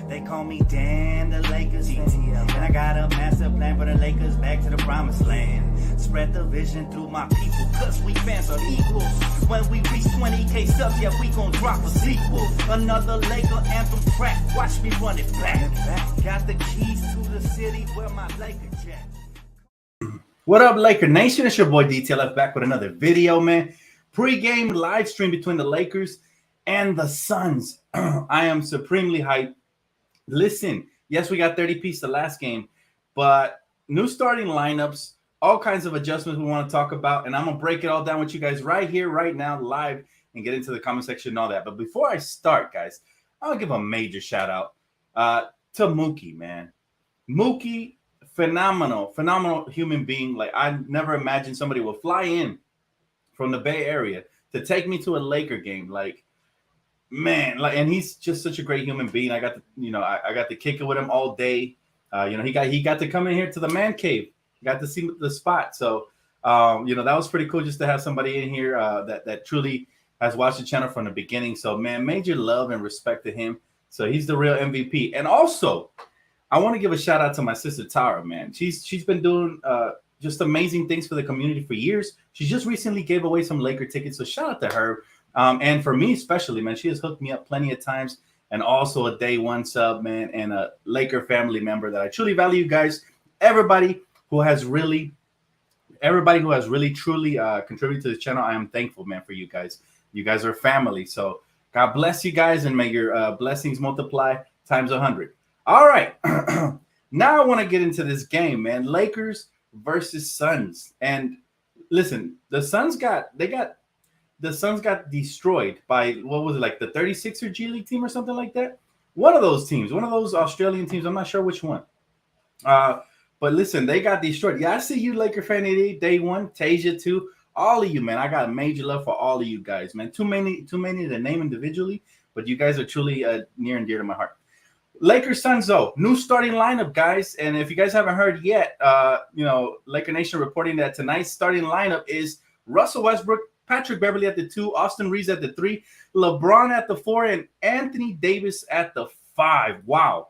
They call me Dan, the Lakers DTLF. And I got a master plan for the Lakers back to the promised land. Spread the vision through my people, cause we fans are equal. When we reach 20K subs, yeah, we gon' drop a sequel. Another Laker anthem track, watch me run it back. Got the keys to the city where my Laker jack. What up, Laker Nation? It's your boy DTLF back with another video, man. Pre-game live stream between the Lakers and the Suns. I am supremely hyped. Listen, yes, we got 30 pieces the last game, but new starting lineups, all kinds of adjustments we want to talk about, and I'm going to break it all down with you guys right here, right now, live, and get into the comment section and all that. But before I start, guys, I'll give a major shout-out to Mookie, man. Mookie, phenomenal human being. Like, I never imagined somebody would fly in from the Bay Area to take me to a Laker game. Like, man, like, and he's just such a great human being. I got to, I got to kick it with him all day. He got to come in here to the man cave. Got to see the spot. So, that was pretty cool just to have somebody in here that truly has watched the channel from the beginning. So, man, major love and respect to him. So he's the real MVP. And also, I want to give a shout out to my sister Tara, man. She's been doing just amazing things for the community for years. She just recently gave away some Laker tickets. So shout out to her. And for me especially, man, she has hooked me up plenty of times, and also a day one sub, man, and a Laker family member that I truly value, guys. Everybody who has really truly contributed to the channel, I am thankful, man, for you guys. You guys are family. So God bless you guys, and may your blessings multiply times 100. All right. Now I want to get into this game, man. Lakers versus Suns. And listen, the Suns got destroyed by, what was it, like the 36er G League team or something like that? One of those teams, one of those Australian teams. I'm not sure which one. But listen, they got destroyed. Yeah, I see you, Laker fan 88, day one, Tasia too. All of you, man. I got a major love for all of you guys, man. Too many to name individually, but you guys are truly near and dear to my heart. Lakers Suns, though, new starting lineup, guys. And if you guys haven't heard yet, Laker Nation reporting that tonight's starting lineup is Russell Westbrook, Patrick Beverley at the 2, Austin Reeves at the 3, LeBron at the 4, and Anthony Davis at the 5. Wow.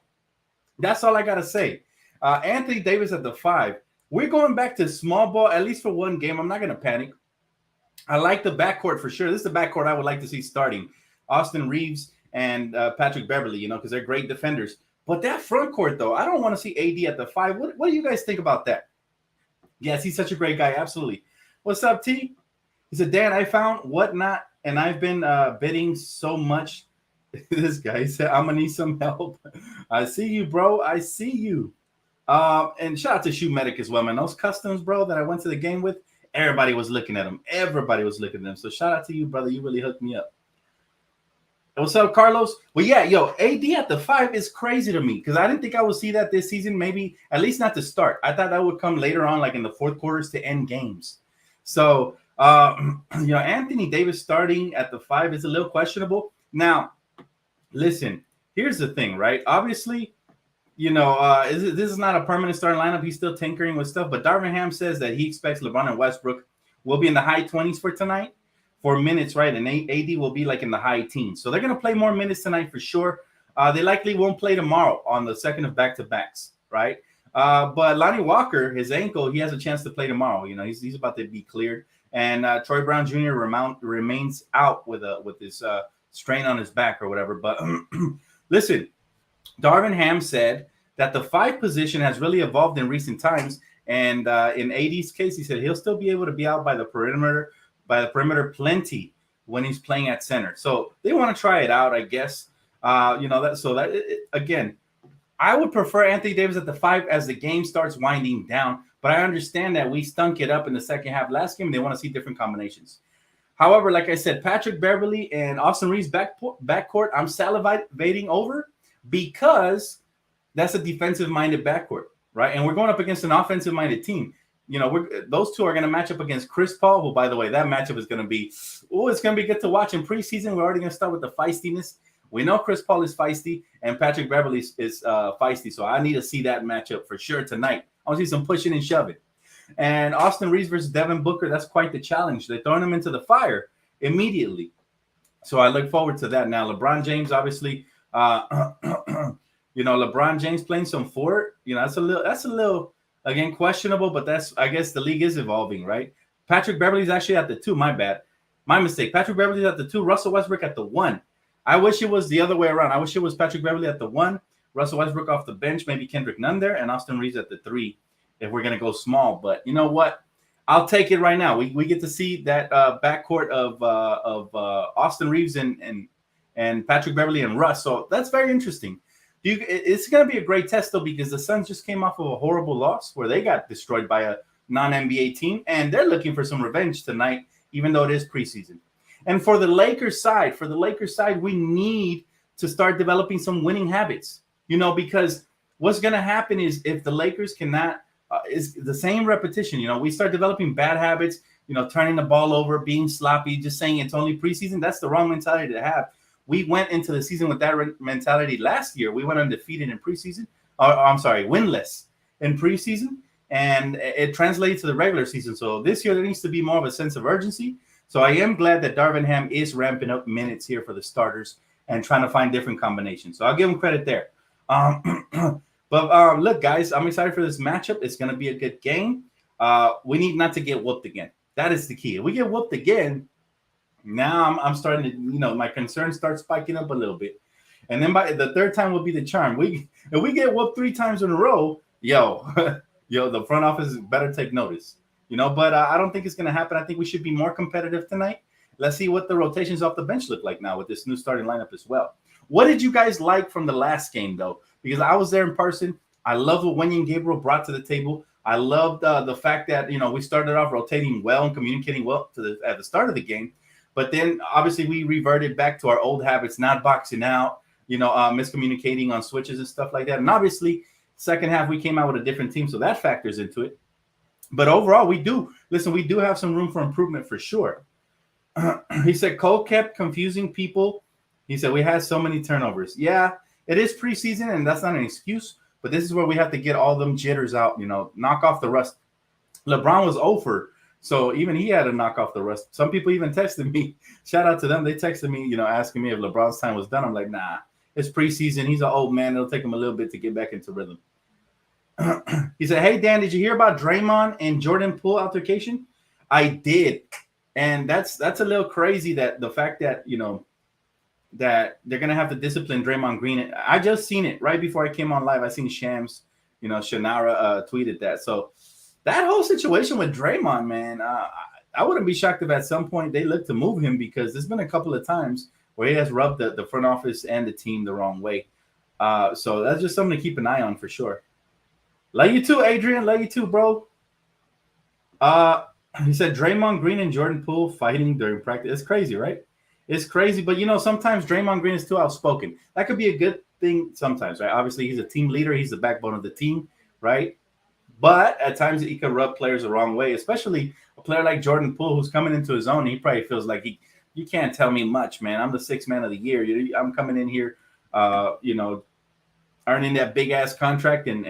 That's all I got to say. Anthony Davis at the 5. We're going back to small ball, at least for one game. I'm not going to panic. I like the backcourt for sure. This is the backcourt I would like to see starting. Austin Reeves and Patrick Beverley, because they're great defenders. But that front court, though, I don't want to see AD at the 5. What do you guys think about that? Yes, he's such a great guy. Absolutely. What's up, T? He said, Dan, I found Whatnot, and I've been bidding so much. This guy said, I'm going to need some help. I see you, bro. I see you. And shout out to Shoe Medic as well, man. Those customs, bro, that I went to the game with, everybody was looking at them. Everybody was looking at them. So shout out to you, brother. You really hooked me up. What's up, Carlos? Well, yeah, AD at the 5 is crazy to me because I didn't think I would see that this season, maybe at least not to start. I thought that would come later on, like in the fourth quarters to end games. So, Anthony Davis starting at the 5 is a little questionable. Now, listen, here's the thing, right? Obviously, this is not a permanent starting lineup. He's still tinkering with stuff, but Darvin Ham says that he expects LeBron and Westbrook will be in the high 20s for tonight for minutes, right? And AD will be like in the high teens. So they're going to play more minutes tonight for sure. They likely won't play tomorrow on the second of back-to-backs, right? But Lonnie Walker, his ankle, he has a chance to play tomorrow. He's about to be cleared. And Troy Brown Jr. remains out with his strain on his back or whatever. But listen, Darvin Ham said that the 5 position has really evolved in recent times. And in AD's case, he said he'll still be able to be out by the perimeter plenty when he's playing at center. So they want to try it out, I guess. Again, I would prefer Anthony Davis at the 5 as the game starts winding down. But I understand that we stunk it up in the second half last game. And they want to see different combinations. However, like I said, Patrick Beverley and Austin Reeves backcourt, I'm salivating over because that's a defensive-minded backcourt, right? And we're going up against an offensive-minded team. Those two are going to match up against Chris Paul, who, by the way, that matchup is going to be, it's going to be good to watch in preseason. We're already going to start with the feistiness. We know Chris Paul is feisty and Patrick Beverley is feisty. So I need to see that matchup for sure tonight. I want to see some pushing and shoving. And Austin Reeves versus Devin Booker, that's quite the challenge. They're throwing him into the fire immediately. So I look forward to that. Now, LeBron James, obviously, LeBron James playing some four. That's a little again questionable, but I guess the league is evolving, right? Patrick Beverly's actually at the 2. My bad. My mistake. Patrick Beverly's at the 2. Russell Westbrook at the 1. I wish it was the other way around. I wish it was Patrick Beverly at the 1, Russell Westbrook off the bench, maybe Kendrick Nunn there, and Austin Reeves at the 3 if we're going to go small. But you know what? I'll take it right now. We get to see that backcourt of Austin Reeves and Patrick Beverly and Russ. So that's very interesting. It's going to be a great test, though, because the Suns just came off of a horrible loss where they got destroyed by a non-NBA team, and they're looking for some revenge tonight, even though it is preseason. And for the Lakers side, we need to start developing some winning habits, because what's going to happen is if the Lakers cannot, is the same repetition, we start developing bad habits, turning the ball over, being sloppy, just saying it's only preseason. That's the wrong mentality to have. We went into the season with that mentality last year. We went undefeated in preseason. Winless in preseason. And it translates to the regular season. So this year there needs to be more of a sense of urgency. So I am glad that Darvin Ham is ramping up minutes here for the starters and trying to find different combinations. So I'll give him credit there. But look, guys, I'm excited for this matchup. It's going to be a good game. We need not to get whooped again. That is the key. If we get whooped again, now I'm starting to, my concerns start spiking up a little bit. And then by the third time will be the charm. If we get whooped 3 times in a row, the front office better take notice. But I don't think it's going to happen. I think we should be more competitive tonight. Let's see what the rotations off the bench look like now with this new starting lineup as well. What did you guys like from the last game, though? Because I was there in person. I love what Wenyen Gabriel brought to the table. I loved the fact that, we started off rotating well and communicating well at the start of the game. But then, obviously, we reverted back to our old habits, not boxing out, miscommunicating on switches and stuff like that. And obviously, second half, we came out with a different team, so that factors into it. But overall, we do have some room for improvement for sure. He said Cole kept confusing people. He said we had so many turnovers. Yeah, it is preseason, and that's not an excuse. But this is where we have to get all them jitters out, knock off the rust. LeBron was over, so even he had to knock off the rust. Some people even texted me. Shout out to them. They texted me, asking me if LeBron's time was done. I'm like, nah, it's preseason. He's an old man. It'll take him a little bit to get back into rhythm. He said, hey, Dan, did you hear about Draymond and Jordan Poole altercation? I did. And that's a little crazy that the fact that, that they're going to have to discipline Draymond Green. I just seen it right before I came on live. I seen Shams, Shannara tweeted that. So that whole situation with Draymond, man, I wouldn't be shocked if at some point they look to move him because there's been a couple of times where he has rubbed the front office and the team the wrong way. So that's just something to keep an eye on for sure. Love you too, Adrian. Love you too, bro. He said Draymond Green and Jordan Poole fighting during practice. It's crazy, right? It's crazy. But, sometimes Draymond Green is too outspoken. That could be a good thing sometimes, right? Obviously, he's a team leader. He's the backbone of the team, right? But at times he could rub players the wrong way, especially a player like Jordan Poole who's coming into his own. He probably feels like you can't tell me much, man. I'm the 6th man of the year. I'm coming in here, earning that big ass contract, and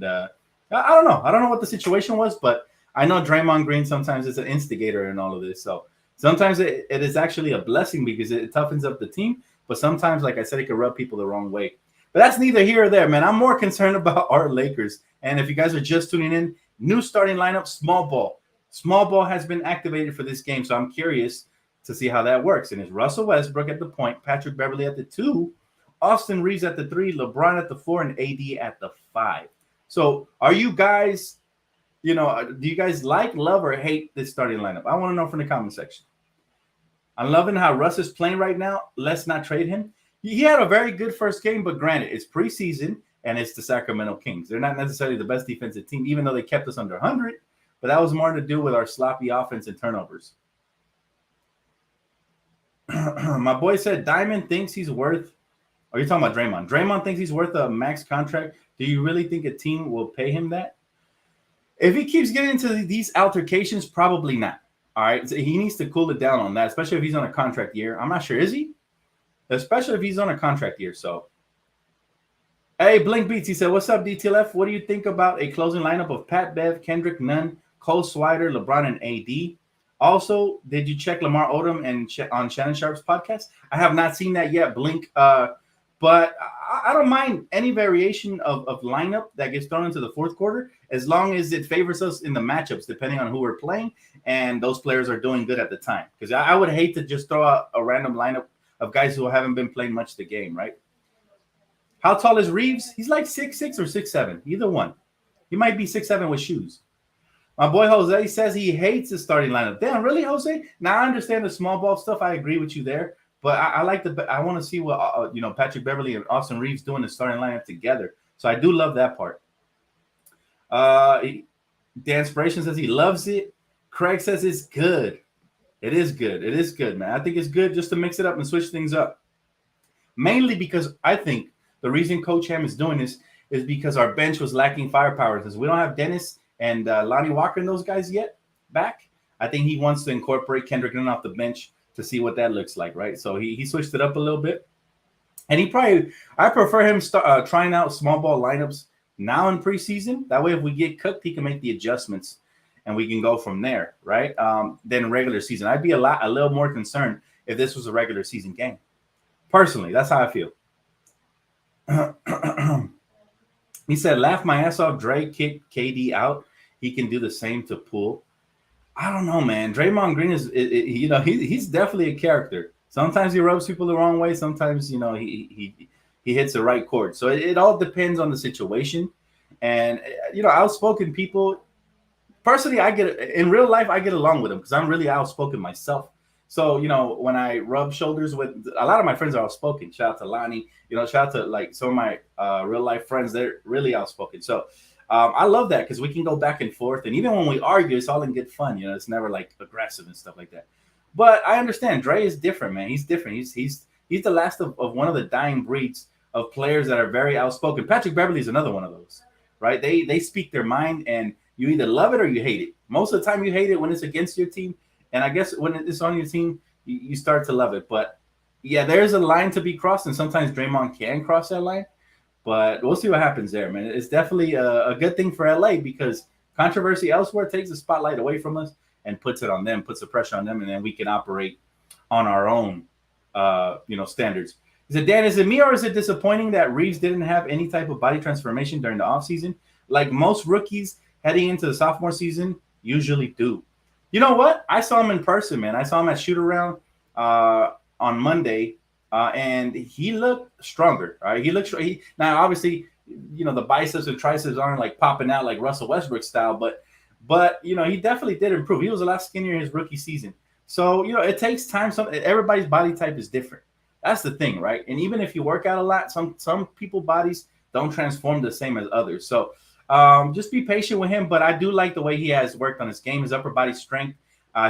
I don't know. I don't know what the situation was, but I know Draymond Green sometimes is an instigator in all of this. So sometimes it is actually a blessing because it toughens up the team. But sometimes, like I said, it can rub people the wrong way. But that's neither here or there, man. I'm more concerned about our Lakers. And if you guys are just tuning in, new starting lineup, small ball. Small ball has been activated for this game. So I'm curious to see how that works. And it's Russell Westbrook at the point, Patrick Beverly at the 2, Austin Reeves at the 3, LeBron at the 4, and AD at the 5. So are you guys, do you guys like, love, or hate this starting lineup? I want to know from the comment section. I'm loving how Russ is playing right now. Let's not trade him. He had a very good first game, but granted, it's preseason, and it's the Sacramento Kings. They're not necessarily the best defensive team, even though they kept us under 100, but that was more to do with our sloppy offense and turnovers. My boy said Diamond thinks he's worth – are you talking about Draymond? Draymond thinks he's worth a max contract. Do you really think a team will pay him that? If he keeps getting into these altercations, probably not. All right. So he needs to cool it down on that, especially if he's on a contract year. I'm not sure. Is he? Especially if he's on a contract year. So, hey, Blink Beats, he said, what's up, DTLF? What do you think about a closing lineup of Pat Bev, Kendrick Nunn, Cole Swider, LeBron, and AD? Also, did you check Lamar Odom on Shannon Sharp's podcast? I have not seen that yet, Blink. But I don't mind any variation of lineup that gets thrown into the fourth quarter as long as it favors us in the matchups, depending on who we're playing and those players are doing good at the time. Because I would hate to just throw out a random lineup of guys who haven't been playing much the game, right? How tall is Reeves? He's like 6'6" or 6'7", either one. He might be 6'7" with shoes. My boy Jose says he hates the starting lineup. Damn, really, Jose? Now I understand the small ball stuff. I agree with you there. But I like I want to see what Patrick Beverly and Austin Reeves doing the starting lineup together. So I do love that part. The Inspiration says he loves it. Craig says it's good. It is good. It is good, man. I think it's good just to mix it up and switch things up. Mainly because I think the reason Coach Ham is doing this is because our bench was lacking firepower. Because we don't have Dennis and Lonnie Walker and those guys yet back. I think he wants to incorporate Kendrick Nunn off the bench to see what that looks like, right? So he switched it up a little bit. And I prefer him trying out small ball lineups now in preseason. That way, if we get cooked, he can make the adjustments and we can go from there, right? Then regular season. I'd be a little more concerned if this was a regular season game. Personally, that's how I feel. He said, laugh my ass off. Dre kicked KD out. He can do the same to Poole. I don't know, man. Draymond Green he's definitely a character. Sometimes he rubs people the wrong way. Sometimes, he hits the right chord. So it all depends on the situation. And, outspoken people, personally, in real life, I get along with them because I'm really outspoken myself. So, when I rub shoulders with a lot of my friends are outspoken. Shout out to Lonnie, shout out to like some of my real life friends. They're really outspoken. So I love that because we can go back and forth. And even when we argue, it's all in good fun. It's never like aggressive and stuff like that. But I understand Dre is different, man. He's different. He's the last of one of the dying breeds of players that are very outspoken. Patrick Beverly is another one of those, right? They speak their mind and you either love it or you hate it. Most of the time you hate it when it's against your team. And I guess when it's on your team, you start to love it. But yeah, there's a line to be crossed. And sometimes Draymond can cross that line. But we'll see what happens there, man. It's definitely a good thing for LA because controversy elsewhere takes the spotlight away from us and puts it on them, puts the pressure on them, and then we can operate on our own, standards. He said, Dan, is it me or is it disappointing that Reeves didn't have any type of body transformation during the offseason? Like most rookies heading into the sophomore season usually do. You know what? I saw him in person, man. I saw him at shoot-around on Monday, and he looked stronger. Right? He looked now, obviously, the biceps and triceps aren't like popping out like Russell Westbrook style, but he definitely did improve. He was a lot skinnier in his rookie season. So, it takes time. Everybody's body type is different. That's the thing, right? And even if you work out a lot, some people's bodies don't transform the same as others. So just be patient with him. But I do like the way he has worked on his game, his upper body strength.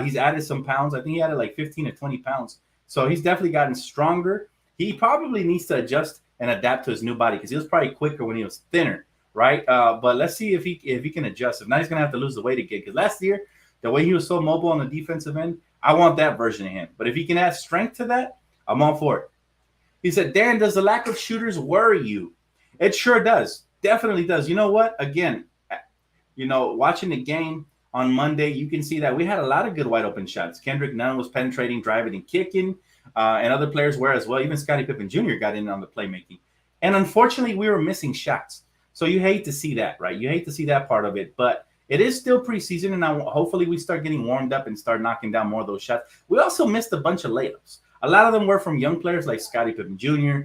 He's added some pounds. I think he added like 15 or 20 pounds. So he's definitely gotten stronger. He probably needs to adjust and adapt to his new body because he was probably quicker when he was thinner, right? But let's see if he can adjust. If not, he's going to have to lose the weight again. Because last year, the way he was so mobile on the defensive end, I want that version of him. But if he can add strength to that, I'm all for it. He said, Dan, does the lack of shooters worry you? It sure does. Definitely does. You know what? Again, watching the game on Monday, you can see that we had a lot of good wide open shots. Kendrick Nunn was penetrating, driving, and kicking, and other players were as well. Even Scottie Pippen Jr. got in on the playmaking. And unfortunately, we were missing shots. So you hate to see that, right? You hate to see that part of it. But it is still preseason, and hopefully we start getting warmed up and start knocking down more of those shots. We also missed a bunch of layups. A lot of them were from young players like Scottie Pippen Jr.,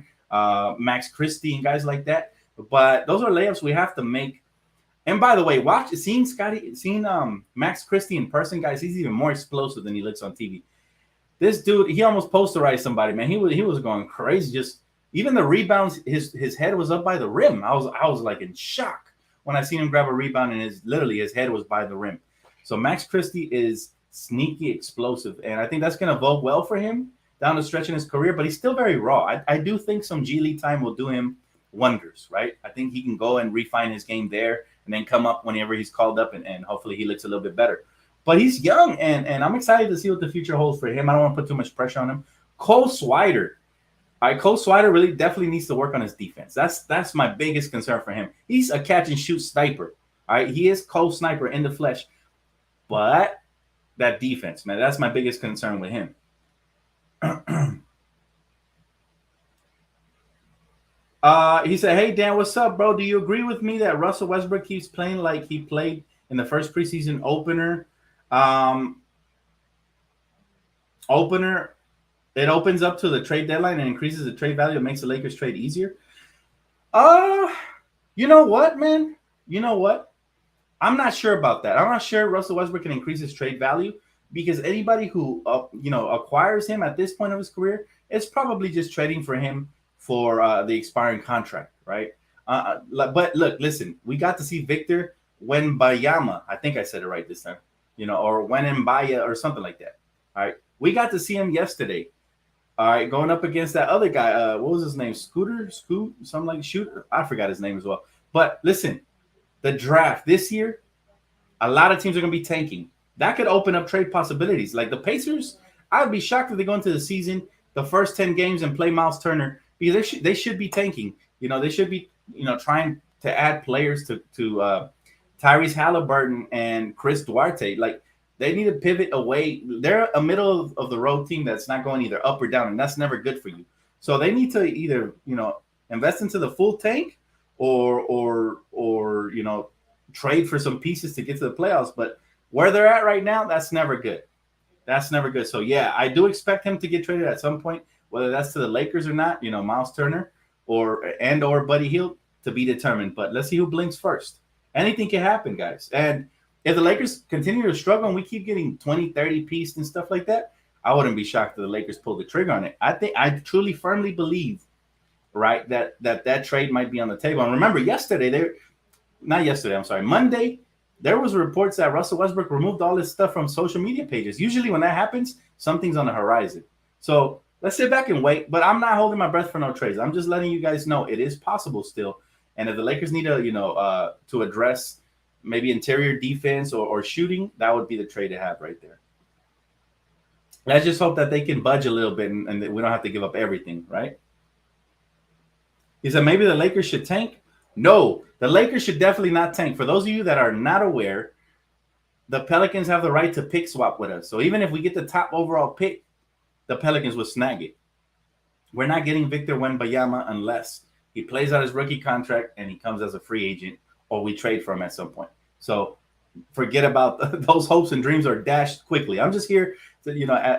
Max Christie, and guys like that. But those are layups we have to make. And by the way, seeing Max Christie in person, guys, he's even more explosive than he looks on TV. This dude, he almost posterized somebody, man. He was going crazy. Just even the rebounds, his head was up by the rim. I was like in shock when I seen him grab a rebound and his head was by the rim. So Max Christie is sneaky explosive, and I think that's going to bode well for him down the stretch in his career. But he's still very raw. I do think some G League time will do him wonders, right? I think he can go and refine his game there and then come up whenever he's called up, and hopefully he looks a little bit better. But he's young, and I'm excited to see what the future holds for him. I don't want to put too much pressure on him. Cole Swider. All right, Cole Swider really definitely needs to work on his defense. That's my biggest concern for him. He's a catch and shoot sniper. All right, he is Cole Sniper in the flesh. But that defense, man, that's my biggest concern with him. He said, "Hey Dan, what's up, bro? Do you agree with me that Russell Westbrook keeps playing like he played in the first preseason opener? Um, opener, it opens up to the trade deadline and increases the trade value and makes the Lakers trade easier." Uh, you know what, man? You know what? I'm not sure about that. I'm not sure Russell Westbrook can increase his trade value because anybody who acquires him at this point of his career is probably just trading for him for the expiring contract, right? But look, listen, we got to see Victor Wembanyama. I think I said it right this time, or Wenembaya or something like that. All right, we got to see him yesterday. All right, going up against that other guy. What was his name? Scoot, something like Shooter. I forgot his name as well. But listen, the draft this year, a lot of teams are going to be tanking. That could open up trade possibilities. Like the Pacers, I'd be shocked if they go into the season, the first 10 games, and play Miles Turner because they should be tanking. They should be trying to add players to Tyrese Halliburton and Chris Duarte. Like they need to pivot away. They're a middle of the road team that's not going either up or down, and that's never good for you. So they need to either invest into the full tank or trade for some pieces to get to the playoffs. But where they're at right now, that's never good. That's never good. So yeah, I do expect him to get traded at some point, whether that's to the Lakers or not. Miles Turner or Buddy Hield to be determined. But let's see who blinks first. Anything can happen, guys. And if the Lakers continue to struggle and we keep getting 20, 30 pieces and stuff like that, I wouldn't be shocked if the Lakers pull the trigger on it. I truly firmly believe, right, that trade might be on the table. And remember, Monday, there was reports that Russell Westbrook removed all his stuff from social media pages. Usually when that happens, something's on the horizon. So let's sit back and wait. But I'm not holding my breath for no trades. I'm just letting you guys know it is possible still. And if the Lakers need to address maybe interior defense or shooting, that would be the trade to have right there. Let's just hope that they can budge a little bit and that we don't have to give up everything, right? He said maybe the Lakers should tank. No, the Lakers should definitely not tank. For those of you that are not aware, the Pelicans have the right to pick swap with us. So even if we get the top overall pick, the Pelicans will snag it. We're not getting Victor Wembanyama unless he plays out his rookie contract and he comes as a free agent or we trade for him at some point. So forget about those hopes and dreams are dashed quickly. I'm just here to,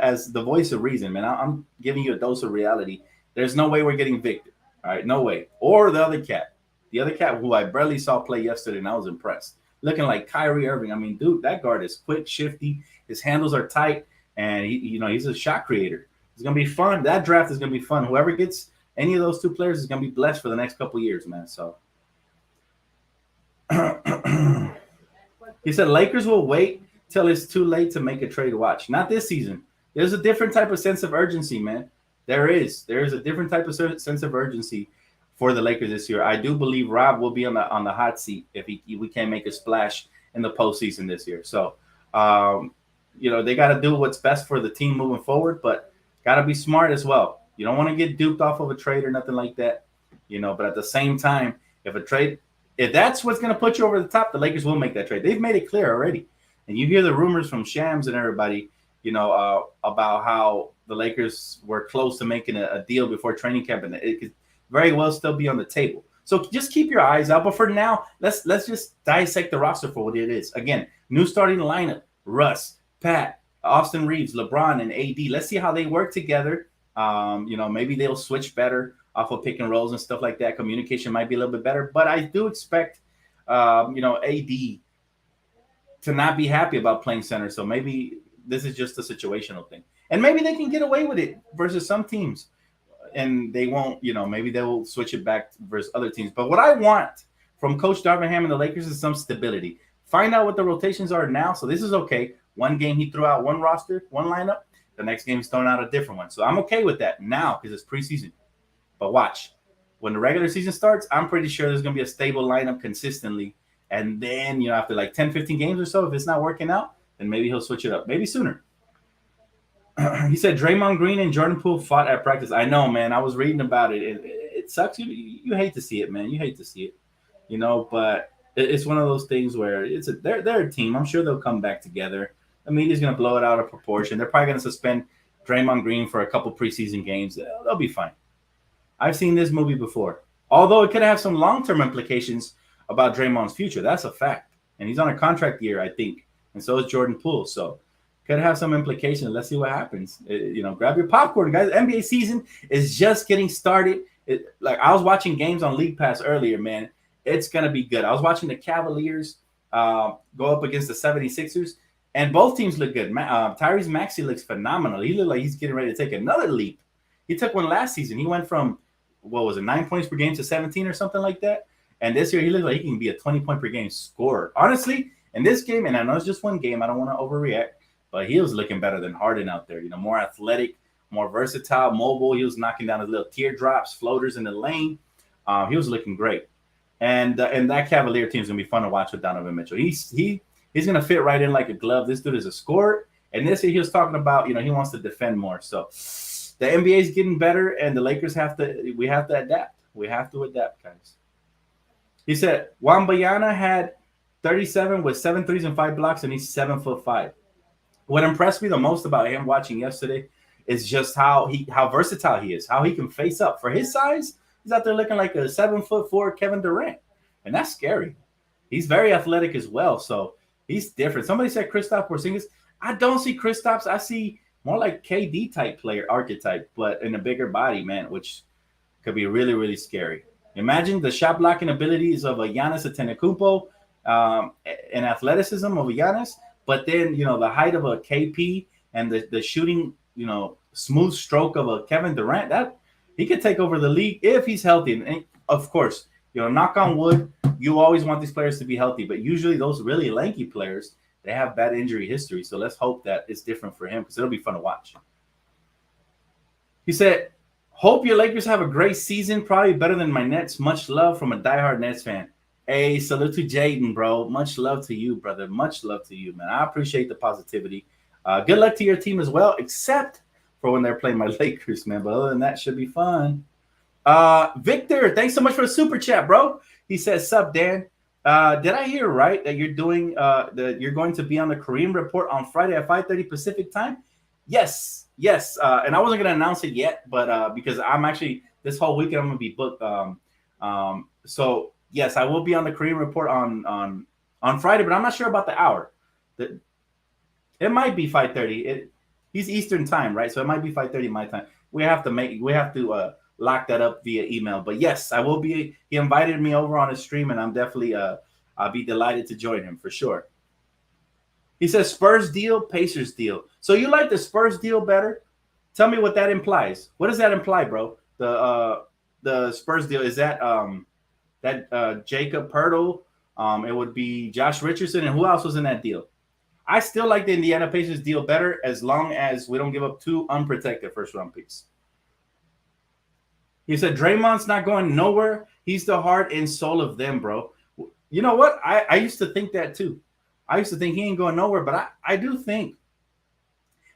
as the voice of reason, man. I'm giving you a dose of reality. There's no way we're getting Victor. All right, no way. Or the other cat. The other cat who I barely saw play yesterday, and I was impressed. Looking like Kyrie Irving. I mean, dude, that guard is quick, shifty. His handles are tight, and he's a shot creator. It's gonna be fun. That draft is gonna be fun. Whoever gets any of those two players is gonna be blessed for the next couple years, man. So he said Lakers will wait till it's too late to make a trade. Watch, not this season. There's a different type of sense of urgency, man. There is a different type of sense of urgency for the Lakers this year. I do believe Rob will be on the hot seat if we can't make a splash in the postseason this year. So, they got to do what's best for the team moving forward, but got to be smart as well. You don't want to get duped off of a trade or nothing like that, But at the same time, if that's what's going to put you over the top, the Lakers will make that trade. They've made it clear already, and you hear the rumors from Shams and everybody, about how the Lakers were close to making a deal before training camp, and it could very well still be on the table. So just keep your eyes out. But for now, let's just dissect the roster for what it is. Again, new starting lineup: Russ, Pat, Austin Reeves, LeBron, and AD. Let's see how they work together. Maybe they'll switch better off of pick and rolls and stuff like that. Communication might be a little bit better. But I do expect, AD to not be happy about playing center. So maybe this is just a situational thing. And maybe they can get away with it versus some teams. And they won't, maybe they will switch it back versus other teams. But what I want from Coach Darvin Ham and the Lakers is some stability. Find out what the rotations are now. So this is okay. One game he threw out one roster, one lineup. The next game he's throwing out a different one. So I'm okay with that now because it's preseason. But watch. When the regular season starts, I'm pretty sure there's going to be a stable lineup consistently. And then, after like 10, 15 games or so, if it's not working out, then maybe he'll switch it up. Maybe sooner. He said Draymond Green and Jordan Poole fought at practice. I know, man. I was reading about it. It sucks. You hate to see it, man. You hate to see it, but it's one of those things where they're a team. I'm sure they'll come back together. The media's going to blow it out of proportion. They're probably going to suspend Draymond Green for a couple preseason games. They'll be fine. I've seen this movie before. Although it could have some long-term implications about Draymond's future. That's a fact. And he's on a contract year, I think. And so is Jordan Poole. So could have some implications. Let's see what happens. Grab your popcorn, guys. NBA season is just getting started. Like I was watching games on League Pass earlier, man. It's going to be good. I was watching the Cavaliers go up against the 76ers, and both teams look good. Tyrese Maxey looks phenomenal. He looked like he's getting ready to take another leap. He took one last season. He went from, 9 points per game to 17 or something like that. And this year, he looks like he can be a 20-point per game scorer. Honestly, in this game, and I know it's just one game, I don't want to overreact, but he was looking better than Harden out there. More athletic, more versatile, mobile. He was knocking down his little teardrops, floaters in the lane. He was looking great. And that Cavalier team is going to be fun to watch with Donovan Mitchell. He's going to fit right in like a glove. This dude is a scorer. And this year he was talking about, he wants to defend more. So the NBA is getting better, and the Lakers we have to adapt. We have to adapt, guys. He said, Wembanyama had 37 with 7 threes and 5 blocks, and he's 7'5". What impressed me the most about him watching yesterday is just how versatile he is, how he can face up. For his size, he's out there looking like a 7'4" Kevin Durant, and that's scary. He's very athletic as well, so he's different. Somebody said Kristaps Porzingis. I don't see Kristaps. I see more like KD type player archetype, but in a bigger body, man, which could be really, really scary. Imagine the shot blocking abilities of a Giannis Antetokounmpo, and athleticism of a Giannis, but then the height of a KP and the shooting, smooth stroke of a Kevin Durant. That he could take over the league if he's healthy. And of course, knock on wood, you always want these players to be healthy, but usually those really lanky players, they have bad injury history. So let's hope that it's different for him because it'll be fun to watch. He said, hope your Lakers have a great season, probably better than my Nets. Much love from a diehard Nets fan. Hey, salute to Jaden, bro. Much love to you, brother. Much love to you, man. I appreciate the positivity. Good luck to your team as well, except for when they're playing my Lakers, man. But other than that, should be fun. Victor, thanks so much for the super chat, bro. He says, sup, Dan. Did I hear right that you're doing you're going to be on the Kareem Report on Friday at 5:30 Pacific time? Yes. And I wasn't gonna announce it yet, but because I'm actually this whole weekend I'm gonna be booked. So yes, I will be on the Kareem Report on Friday, but I'm not sure about the hour. It might be 5:30. He's Eastern time, right? So it might be 5:30 my time. We have to lock that up via email. But yes, I will be. He invited me over on his stream, and I'm definitely I'll be delighted to join him for sure. He says Spurs deal, Pacers deal. So you like the Spurs deal better? Tell me what that implies. What does that imply, bro? The Spurs deal, is that Jacob Poeltl? It would be Josh Richardson, and who else was in that deal? I still like the Indiana Pacers deal better as long as we don't give up 2 unprotected first-round picks. He said Draymond's not going nowhere. He's the heart and soul of them, bro. You know what? I used to think that too. I used to think he ain't going nowhere, but I do think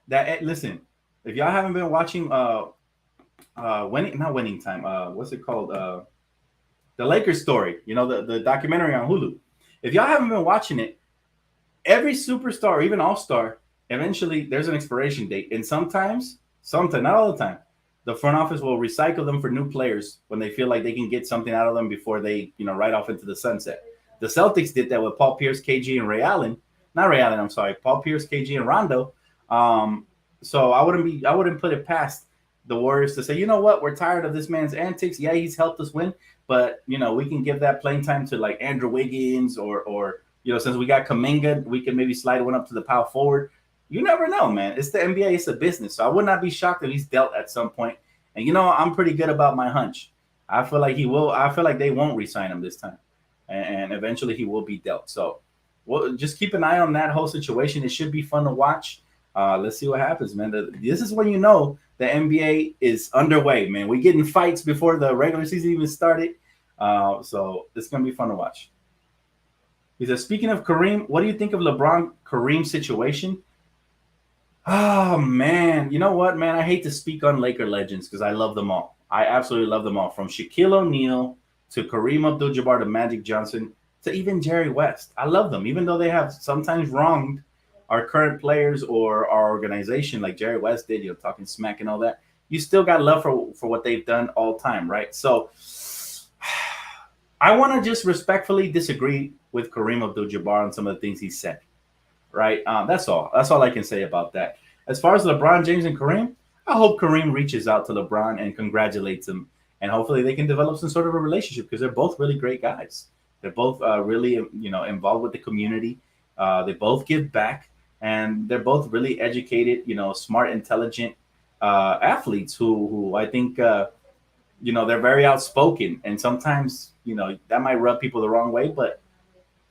that, listen, if y'all haven't been watching Winning Time, what's it called? The Lakers Story, the documentary on Hulu. If y'all haven't been watching it, every superstar, or even all-star, eventually there's an expiration date. And sometimes, not all the time, the front office will recycle them for new players when they feel like they can get something out of them before they, ride off into the sunset. The Celtics did that with Paul Pierce, KG, and Ray Allen. Not Ray Allen, I'm sorry. Paul Pierce, KG, and Rondo. So I wouldn't put it past the Warriors to say, you know what, we're tired of this man's antics. Yeah, he's helped us win, but we can give that playing time to like Andrew Wiggins or since we got Kuminga, we can maybe slide one up to the power forward. You never know, man. It's the NBA. It's a business. So I would not be shocked if he's dealt at some point. And, I'm pretty good about my hunch. I feel like he will. I feel like they won't re-sign him this time. And eventually he will be dealt. So just keep an eye on that whole situation. It should be fun to watch. Let's see what happens, man. This is when the NBA is underway, man. We get in fights before the regular season even started. So it's going to be fun to watch. He says, speaking of Kareem, what do you think of LeBron-Kareem situation? Oh, man. You know what, man? I hate to speak on Laker legends because I love them all. I absolutely love them all. From Shaquille O'Neal to Kareem Abdul-Jabbar to Magic Johnson to even Jerry West. I love them, even though they have sometimes wronged our current players or our organization like Jerry West did, talking smack and all that. You still got love for what they've done all time, right? So I want to just respectfully disagree with Kareem Abdul-Jabbar on some of the things he said. Right? That's all. That's all I can say about that. As far as LeBron James and Kareem, I hope Kareem reaches out to LeBron and congratulates him, and hopefully they can develop some sort of a relationship because they're both really great guys. They're both really involved with the community. They both give back, and they're both really educated, smart, intelligent athletes who I think they're very outspoken, and sometimes that might rub people the wrong way, but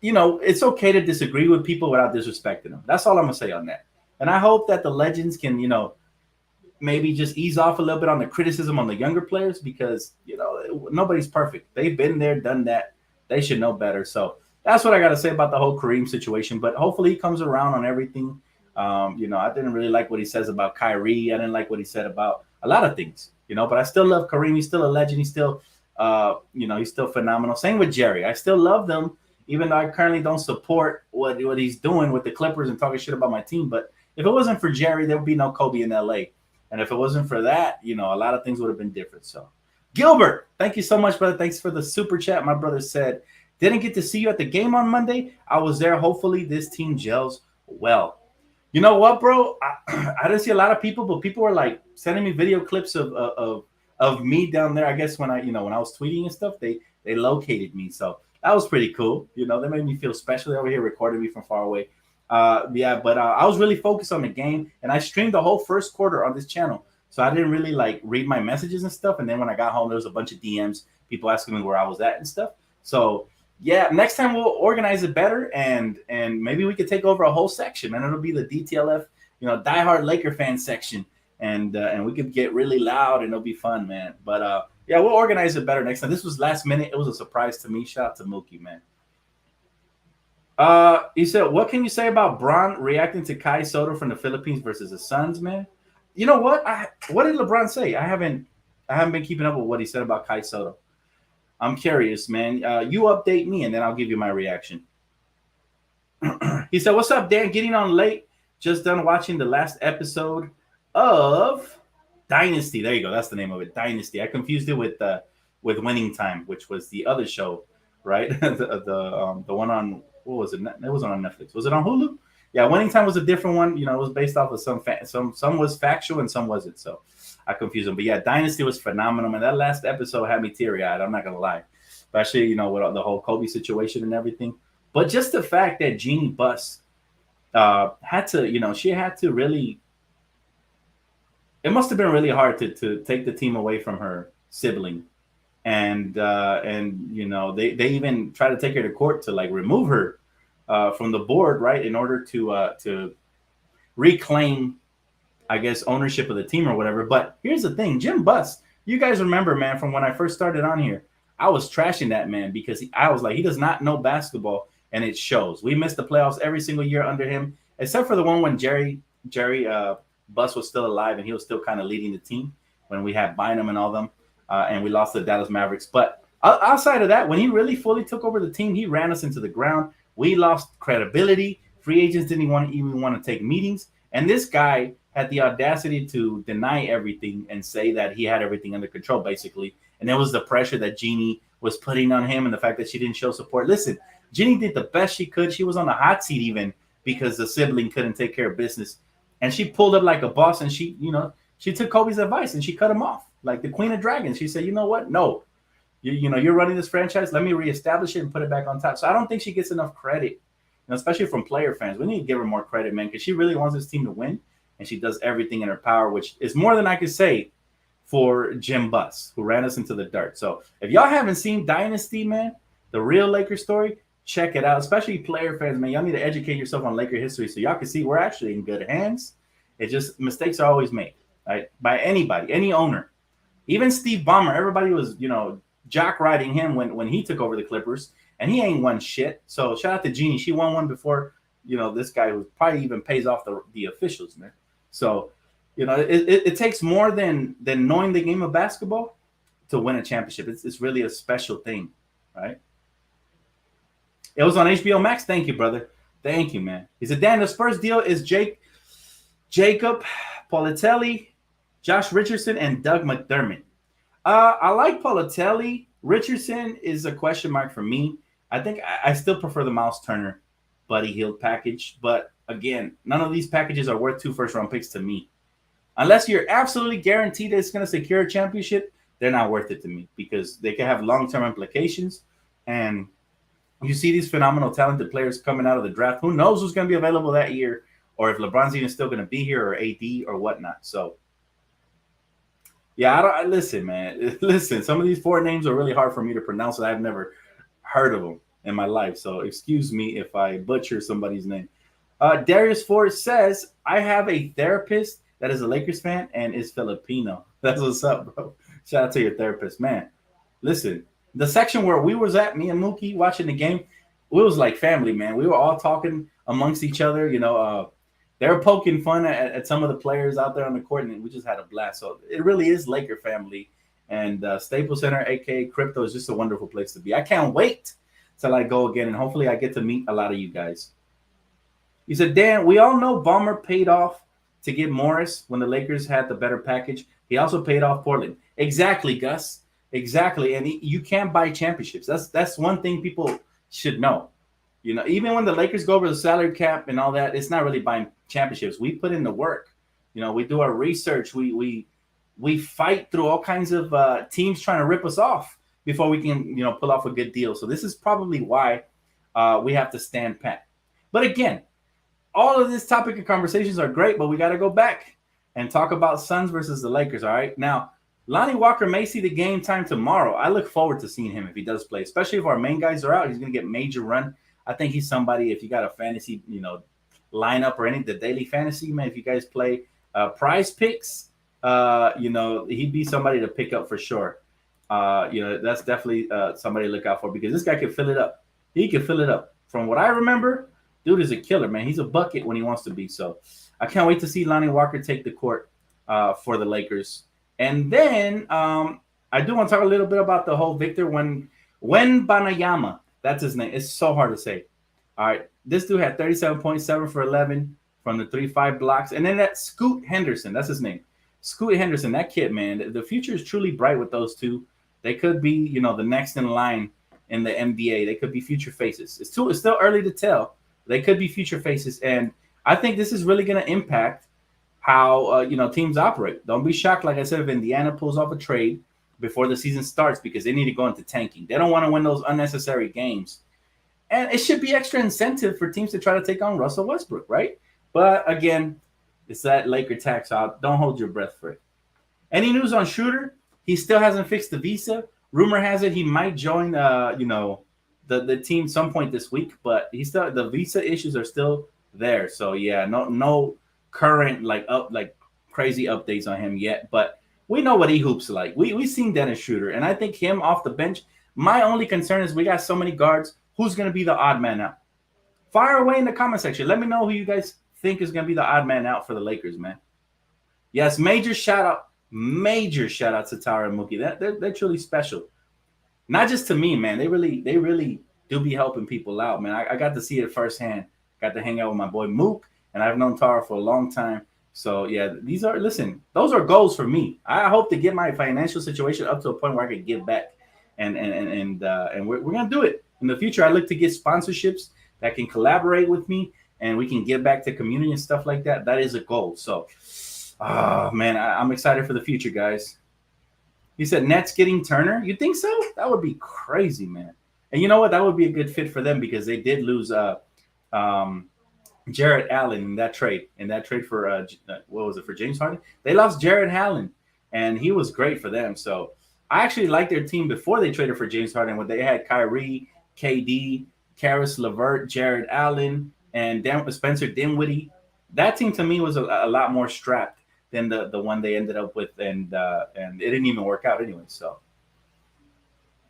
it's okay to disagree with people without disrespecting them. That's all I'm gonna say on that. And I hope that the legends can, maybe just ease off a little bit on the criticism on the younger players because nobody's perfect. They've been there, done that. They should know better. So that's what I got to say about the whole Kareem situation. But hopefully he comes around on everything. I didn't really like what he says about Kyrie. I didn't like what he said about a lot of things. But I still love Kareem. He's still a legend. He's still, he's still phenomenal. Same with Jerry. I still love them, even though I currently don't support what he's doing with the Clippers and talking shit about my team. But if it wasn't for Jerry, there would be no Kobe in LA. And if it wasn't for that, a lot of things would have been different. So, Gilbert, thank you so much, brother. Thanks for the super chat. My brother said, didn't get to see you at the game on Monday. I was there. Hopefully this team gels well. You know what, bro? I didn't see a lot of people, but people were like sending me video clips of me down there. I guess when I was tweeting and stuff, they located me. So that was pretty cool. They made me feel special. They over here recording me from far away. But I was really focused on the game, and I streamed the whole first quarter on this channel. So I didn't really read my messages and stuff. And then when I got home, there was a bunch of DMs, people asking me where I was at and stuff. So yeah, next time we'll organize it better, and maybe we could take over a whole section, and it'll be the DTLF, diehard Laker fan section, and we could get really loud, and it'll be fun, man. But yeah, we'll organize it better next time. This was last minute. It was a surprise to me. Shout out to Mookie, man. He said, what can you say about Bron reacting to Kai Soto from the Philippines versus the Suns, man? You know what? What did LeBron say? I haven't been keeping up with what he said about Kai Soto. I'm curious, man. You update me, and then I'll give you my reaction. He said, what's up, Dan? Getting on late. Just done watching the last episode of Dynasty. There you go. That's the name of it, Dynasty. I confused it with Winning Time, which was the other show, right? the one on... What was it? It wasn't on Netflix. Was it on Hulu? Yeah, Winning Time was a different one. It was based off of some was factual and some wasn't. So I confused them. But yeah, Dynasty was phenomenal, man. That last episode had me teary-eyed. I'm not gonna lie, especially with the whole Kobe situation and everything. But just the fact that Jeannie Buss had to, she had to really. It must have been really hard to take the team away from her sibling. And they even try to take her to court to remove her from the board, right, in order to reclaim, I guess, ownership of the team or whatever. But here's the thing, Jim Buss, you guys remember, man, from when I first started on here, I was trashing that man because I was like, he does not know basketball, and it shows. We missed the playoffs every single year under him, except for the one when Jerry Buss was still alive and he was still kind of leading the team when we had Bynum and all them. And we lost to the Dallas Mavericks. But outside of that, when he really fully took over the team, he ran us into the ground. We lost credibility. Free agents didn't even want to take meetings. And this guy had the audacity to deny everything and say that he had everything under control, basically. And it was the pressure that Jeannie was putting on him and the fact that she didn't show support. Listen, Jeannie did the best she could. She was on the hot seat even because the sibling couldn't take care of business. And she pulled up like a boss, and she took Kobe's advice and she cut him off. Like the Queen of Dragons. She said, you know what? No. You're running this franchise. Let me reestablish it and put it back on top. So I don't think she gets enough credit, especially from player fans. We need to give her more credit, man, because she really wants this team to win, and she does everything in her power, which is more than I could say for Jim Buss, who ran us into the dirt. So if y'all haven't seen Dynasty, man, the real Laker story, check it out, especially player fans, man. Y'all need to educate yourself on Laker history so y'all can see we're actually in good hands. It just, mistakes are always made, right? By anybody, any owner. Even Steve Ballmer, everybody was, jock riding him when he took over the Clippers, and he ain't won shit. So shout out to Jeannie. She won one before, this guy who probably even pays off the officials, man. So, it takes more than knowing the game of basketball to win a championship. It's really a special thing, right? It was on HBO Max. Thank you, brother. Thank you, man. He said, Dan, the Spurs deal is Jacob Politelli, Josh Richardson, and Doug McDermott. I like Politelli. Richardson is a question mark for me. I think I still prefer the Miles Turner, Buddy Hield package. But again, none of these packages are worth 2 first-round picks to me. Unless you're absolutely guaranteed that it's going to secure a championship, they're not worth it to me because they can have long-term implications. And you see these phenomenal, talented players coming out of the draft. Who knows who's going to be available that year, or if LeBron's even still going to be here, or AD, or whatnot. So, yeah, listen, man. Listen, some of these four names are really hard for me to pronounce. I've never heard of them in my life. So, excuse me if I butcher somebody's name. Darius Ford says, I have a therapist that is a Lakers fan and is Filipino. That's what's up, bro. Shout out to your therapist, man. Listen, the section where we was at, me and Mookie watching the game, it was like family, man. We were all talking amongst each other. They were poking fun at some of the players out there on the court, and we just had a blast. So it really is Laker family. And Staples Center, aka Crypto, is just a wonderful place to be. I can't wait till I go again, and hopefully I get to meet a lot of you guys. He said, Dan, we all know Ballmer paid off to get Morris when the Lakers had the better package. He also paid off Portland. Exactly, Gus. Exactly. And you can't buy championships. That's one thing people should know. Even when the Lakers go over the salary cap and all that, it's not really buying championships. We put in the work. We do our research. We fight through all kinds of teams trying to rip us off before we can, pull off a good deal. So this is probably why we have to stand pat. But again, all of this topic of conversations are great, but we got to go back and talk about Suns versus the Lakers. All right. Now, Lonnie Walker may see the game time tomorrow. I look forward to seeing him if he does play, especially if our main guys are out. He's going to get major run. I think he's somebody, if you got a fantasy, lineup or the daily fantasy, man, if you guys play prize picks, he'd be somebody to pick up for sure. That's definitely somebody to look out for because this guy can fill it up. He can fill it up. From what I remember, dude is a killer, man. He's a bucket when he wants to be. So I can't wait to see Lonnie Walker take the court for the Lakers. And then I do want to talk a little bit about the whole Victor Wembanyama. That's his name. It's so hard to say. All right. This dude had 37.7 for 11 from the 3-5 blocks. And then that Scoot Henderson, that's his name. Scoot Henderson, that kid, man. The future is truly bright with those two. They could be, the next in line in the NBA. They could be future faces. It's still early to tell. They could be future faces. And I think this is really going to impact how teams operate. Don't be shocked, like I said, if Indiana pulls off a trade before the season starts because they need to go into tanking. They don't want to win those unnecessary games. And it should be extra incentive for teams to try to take on Russell Westbrook, right? But again, it's that Laker tax. So don't hold your breath for it. Any news on Schroeder? He still hasn't fixed the visa. Rumor has it he might join the team some point this week, but the visa issues are still there. So yeah, no current crazy updates on him yet, but we know what he hoops like. We seen Dennis Schroeder, and I think him off the bench. My only concern is we got so many guards. Who's going to be the odd man out? Fire away in the comment section. Let me know who you guys think is going to be the odd man out for the Lakers, man. Yes, major shout out to Tara and Mookie. They're truly special. Not just to me, man. They really do be helping people out, man. I got to see it firsthand. Got to hang out with my boy Mook. And I've known Tara for a long time. So, yeah, those are goals for me. I hope to get my financial situation up to a point where I can give back. And we're going to do it. In the future, I look to get sponsorships that can collaborate with me and we can give back to community and stuff like that. That is a goal. So, man, I'm excited for the future, guys. He said Nets getting Turner. You think so? That would be crazy, man. And you know what? That would be a good fit for them because they did lose Jarrett Allen in that trade for what was it, for James Harden? They lost Jarrett Allen, and he was great for them. So I actually liked their team before they traded for James Harden when they had Kyrie, KD, Karis LeVert, Jarrett Allen, and Spencer Dinwiddie. That team to me was a lot more strapped than the one they ended up with, and it didn't even work out anyway. So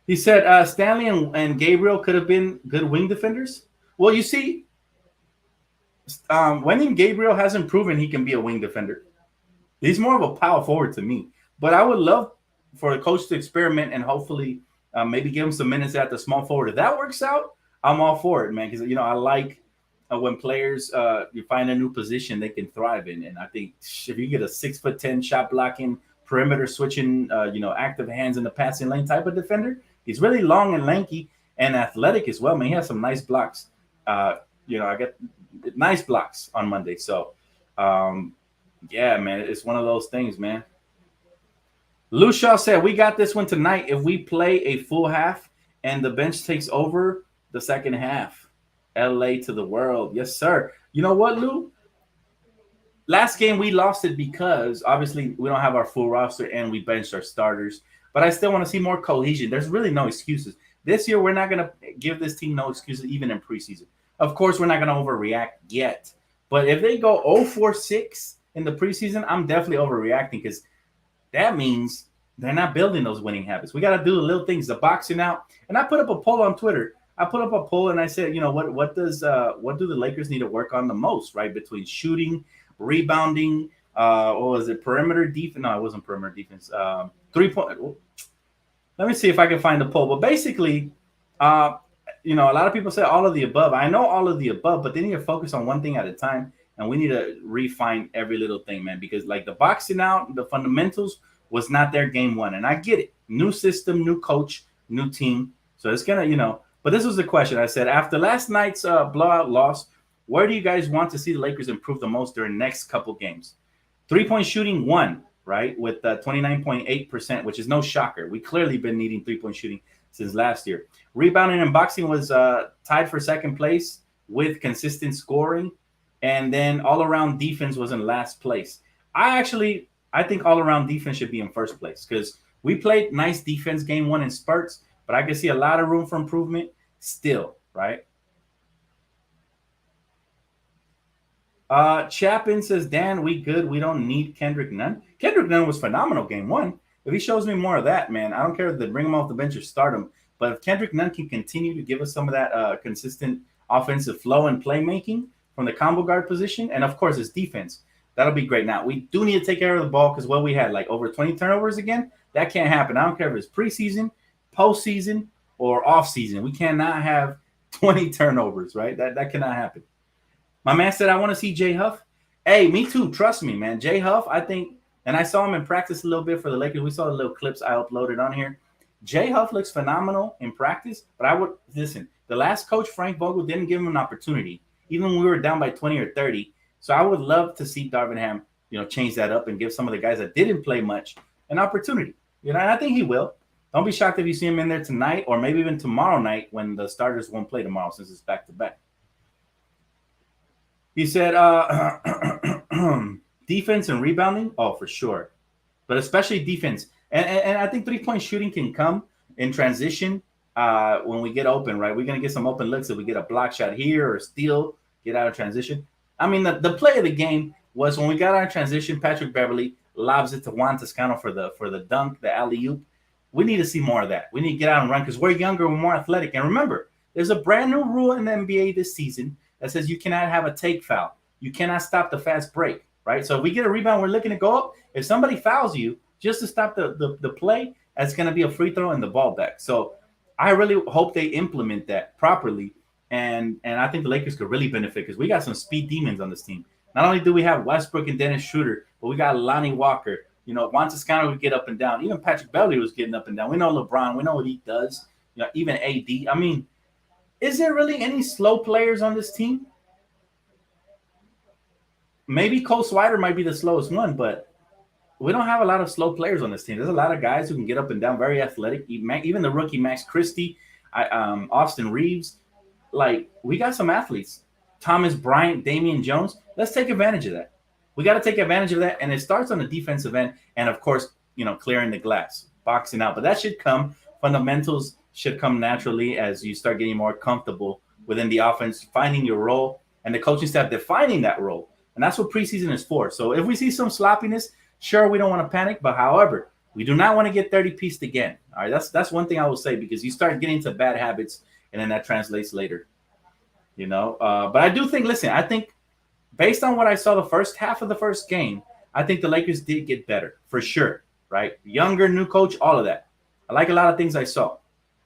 he said Stanley and Gabriel could have been good wing defenders. Well, you see. Wendy Gabriel hasn't proven he can be a wing defender. He's more of a power forward to me. But I would love for the coach to experiment and hopefully maybe give him some minutes at the small forward. If that works out, I'm all for it, man. Because I like when players you find a new position they can thrive in. And I think if you get a 6'10" shot blocking, perimeter switching, active hands in the passing lane type of defender, He's really long and lanky and athletic as well, man. He has some nice blocks. I get nice blocks on Monday. So, yeah, man, it's one of those things, man. Lou Shaw said, we got this one tonight if we play a full half and the bench takes over the second half. LA to the world. Yes, sir. You know what, Lou? Last game we lost it because obviously we don't have our full roster and we benched our starters. But I still want to see more cohesion. There's really no excuses. This year we're not going to give this team no excuses even in preseason. Of course, we're not going to overreact yet. But if they go 0-4-6 in the preseason, I'm definitely overreacting because that means they're not building those winning habits. We got to do the little things, the boxing out. And I put up a poll on Twitter. I put up a poll and I said, what do the Lakers need to work on the most, right? Between shooting, rebounding, what was it? Perimeter defense? No, it wasn't perimeter defense. 3-point. Let me see if I can find the poll. But basically, a lot of people say all of the above. I know all of the above, but they need to focus on one thing at a time. And we need to refine every little thing, man, because like the boxing out, the fundamentals was not there game one. And I get it. New system, new coach, new team. So it's going to, but this was the question. I said, after last night's blowout loss, where do you guys want to see the Lakers improve the most during next couple games? 3-point shooting, 1, right, with 29.8%, which is no shocker. We clearly been needing 3-point shooting since last year. Rebounding and boxing was tied for second place with consistent scoring. And then all-around defense was in last place. I think all-around defense should be in first place because we played nice defense game one in spurts, but I can see a lot of room for improvement still, right? Chapin says, Dan, we good. We don't need Kendrick Nunn. Kendrick Nunn was phenomenal game one. If he shows me more of that, man, I don't care if they bring him off the bench or start him. But if Kendrick Nunn can continue to give us some of that consistent offensive flow and playmaking from the combo guard position, and of course his defense, that'll be great. Now, we do need to take care of the ball because what we had, like over 20 turnovers again, that can't happen. I don't care if it's preseason, postseason, or offseason. We cannot have 20 turnovers, right? That cannot happen. My man said, I want to see Jay Huff. Hey, me too. Trust me, man. Jay Huff, I think, and I saw him in practice a little bit for the Lakers. We saw the little clips I uploaded on here. Jay Huff looks phenomenal in practice, but I would listen. The last coach, Frank Vogel, didn't give him an opportunity, even when we were down by 20 or 30. So I would love to see Darvin Ham, change that up and give some of the guys that didn't play much an opportunity. And I think he will. Don't be shocked if you see him in there tonight or maybe even tomorrow night when the starters won't play tomorrow since it's back-to-back. He said defense and rebounding, oh, for sure. But especially defense. And I think three-point shooting can come in transition when we get open, right? We're going to get some open looks if we get a block shot here or steal, get out of transition. I mean, the play of the game was when we got out of transition, Patrick Beverly lobs it to Juan Toscano for the dunk, the alley-oop. We need to see more of that. We need to get out and run because we're younger, we're more athletic. And remember, there's a brand new rule in the NBA this season that says you cannot have a take foul. You cannot stop the fast break, right? So if we get a rebound, we're looking to go up. If somebody fouls you just to stop the play, that's going to be a free throw and the ball back. So I really hope they implement that properly. And I think the Lakers could really benefit because we got some speed demons on this team. Not only do we have Westbrook and Dennis Schroeder, but we got Lonnie Walker. Juan Toscano would get up and down. Even Patrick Beverly was getting up and down. We know LeBron. We know what he does. Even AD. I mean, is there really any slow players on this team? Maybe Cole Swider might be the slowest one, but we don't have a lot of slow players on this team. There's a lot of guys who can get up and down, very athletic. Even the rookie Max Christie, Austin Reeves. Like, we got some athletes. Thomas Bryant, Damian Jones. Let's take advantage of that. We got to take advantage of that, and it starts on the defensive end and, of course, clearing the glass, boxing out. But that should come. Fundamentals should come naturally as you start getting more comfortable within the offense, finding your role, and the coaching staff defining that role. And that's what preseason is for. So if we see some sloppiness, sure, we don't want to panic. But, however, we do not want to get 30-pieced again. All right, that's one thing I will say because you start getting into bad habits, and then that translates later. But I do think, listen, I think based on what I saw the first half of the first game, I think the Lakers did get better for sure, right? Younger, new coach, all of that. I like a lot of things I saw.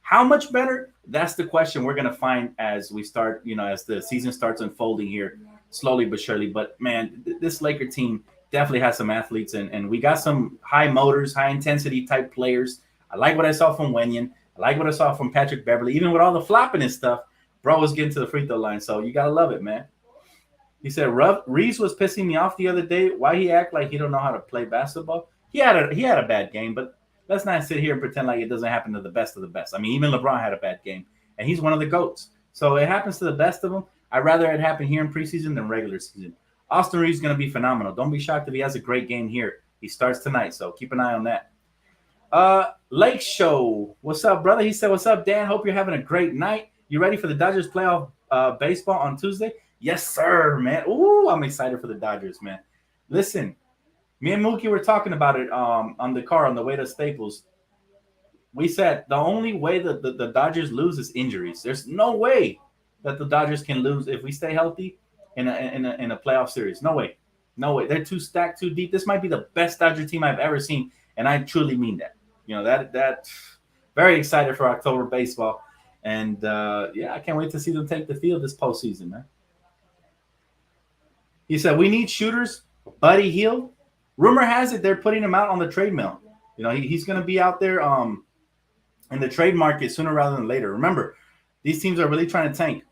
How much better? That's the question we're going to find as we start, as the season starts unfolding here slowly but surely. But, man, this Laker team definitely has some athletes, and we got some high motors, high intensity type players. I like what I saw from Wenyen. I like what I saw from Patrick Beverly. Even with all the flopping and stuff, bro was getting to the free throw line. So you gotta love it, man. He said Reese was pissing me off the other day. Why he act like he don't know how to play basketball? He had a bad game, but let's not sit here and pretend like it doesn't happen to the best of the best. I mean, even LeBron had a bad game, and he's one of the GOATs. So it happens to the best of them. I'd rather it happen here in preseason than regular season. Austin Reeves is going to be phenomenal. Don't be shocked if he has a great game here. He starts tonight, so keep an eye on that. Lake Show, what's up, brother? He said, what's up, Dan? Hope you're having a great night. You ready for the Dodgers playoff baseball on Tuesday? Yes, sir, man. Ooh, I'm excited for the Dodgers, man. Listen, me and Mookie were talking about it on the car on the way to Staples. We said the only way that the Dodgers lose is injuries. There's no way that the Dodgers can lose if we stay healthy in a playoff series. No way. No way. They're too stacked, too deep. This might be the best Dodger team I've ever seen, and I truly mean that. You know, that very excited for October baseball. And, yeah, I can't wait to see them take the field this postseason, man. He said, we need shooters. Buddy Hield. Rumor has it they're putting him out on the trade mill. You know, he's going to be out there in the trade market sooner rather than later. Remember, these teams are really trying to tank.